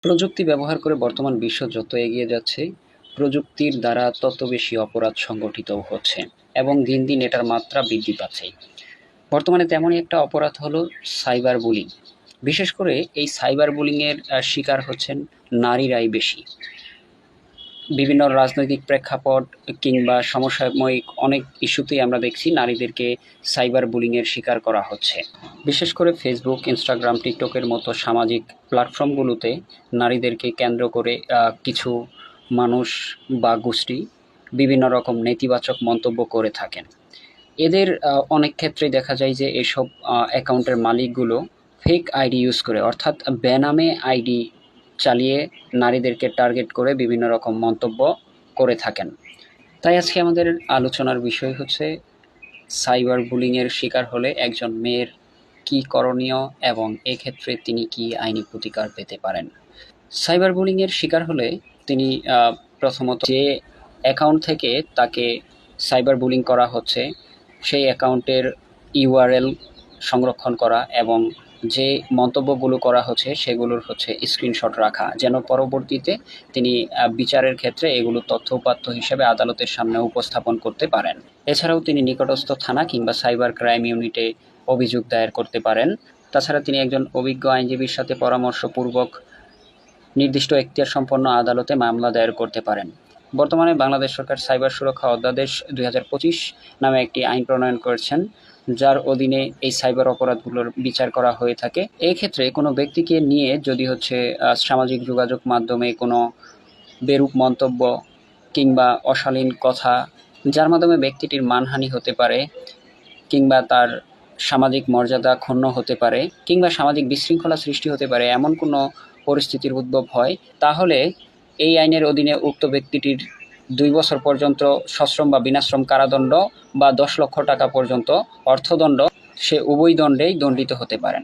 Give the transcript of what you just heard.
প্রযুক্তি ব্যবহার করে বর্তমান বিশ্ব যত এগিয়ে যাচ্ছে, প্রযুক্তির দ্বারা তত বেশি অপরাধ সংগঠিত হচ্ছে এবং দিন দিন এটার মাত্রা বৃদ্ধি পাচ্ছে। বর্তমানে তেমনই একটা অপরাধ হলো সাইবার বুলিং। বিশেষ করে এই সাইবার বুলিংয়ের শিকার হচ্ছেন নারীরাই বেশি। বিভিন্ন রাজনৈতিক প্রেক্ষাপট কিংবা সমসাময়িক অনেক ইস্যুতেই আমরা দেখছি নারীদেরকে সাইবার বুলিংয়ের শিকার করা হচ্ছে। বিশেষ করে ফেসবুক, ইনস্টাগ্রাম, টিকটকের মতো সামাজিক প্ল্যাটফর্মগুলোতে নারীদেরকে কেন্দ্র করে কিছু মানুষ বা গোষ্ঠী বিভিন্ন রকম নেতিবাচক মন্তব্য করে থাকেন। এদের অনেক ক্ষেত্রেই দেখা যায় যে এসব অ্যাকাউন্টের মালিকগুলো ফেক আইডি ইউজ করে, অর্থাৎ বেনামে আইডি চালিয়ে নারীদেরকে টার্গেট করে বিভিন্ন রকম মন্তব্য করে থাকেন। তাই আজকে আমাদের আলোচনার বিষয় হচ্ছে সাইবার বুলিংয়ের শিকার হলে একজন মেয়ের কী করণীয় এবং এক্ষেত্রে তিনি কি আইনি প্রতিকার পেতে পারেন। সাইবার বুলিংয়ের শিকার হলে তিনি প্রথমত যে অ্যাকাউন্ট থেকে তাকে সাইবার বুলিং করা হচ্ছে সেই অ্যাকাউন্টের ইউআরএল সংরক্ষণ করা এবং যে মন্তব্যগুলো করা হচ্ছে সেগুলোর স্ক্রিনশট রাখা, যেন পরবর্তীতে তিনি বিচারের ক্ষেত্রে এগুলো তথ্য উপাত্ত হিসেবে আদালতের সামনে উপস্থাপন করতে পারেন। এছাড়াও তিনি নিকটস্থ থানা কিংবা সাইবার ক্রাইম ইউনিটে অভিযোগ দায়ের করতে পারেন। তাছাড়া তিনি একজন অভিজ্ঞ আইনজীবীর সাথে পরামর্শপূর্বক নির্দিষ্ট এখতিয়ার সম্পন্ন আদালতে মামলা দায়ের করতে পারেন। বর্তমানে বাংলাদেশ সরকার সাইবার সুরক্ষা অধ্যাদেশ ২০২৫ নামে একটি আইন প্রণয়ন করেছেন, যার অধীনে এই সাইবার অপরাধগুলোর বিচার করা হয়ে থাকে। এই ক্ষেত্রে কোনো ব্যক্তিকে নিয়ে যদি সামাজিক যোগাযোগ মাধ্যমে কোনো বেরূপ মন্তব্য কিংবা অশালীন কথা, যার মাধ্যমে ব্যক্তিটির মানহানি হতে পারে কিংবা তার সামাজিক মর্যাদা ক্ষুণ্ণ হতে পারে কিংবা সামাজিক বিশৃঙ্খলা সৃষ্টি হতে পারে, এমন কোনো পরিস্থিতির উদ্ভব হয়, তাহলে এই আইনের অধীনে উক্ত ব্যক্তিটির ২ বছর পর্যন্ত সশ্রম বা বিনাশ্রম কারাদণ্ড বা ১০ লক্ষ টাকা পর্যন্ত অর্থদণ্ড, সে উভয় দণ্ডেই দণ্ডিত হতে পারেন।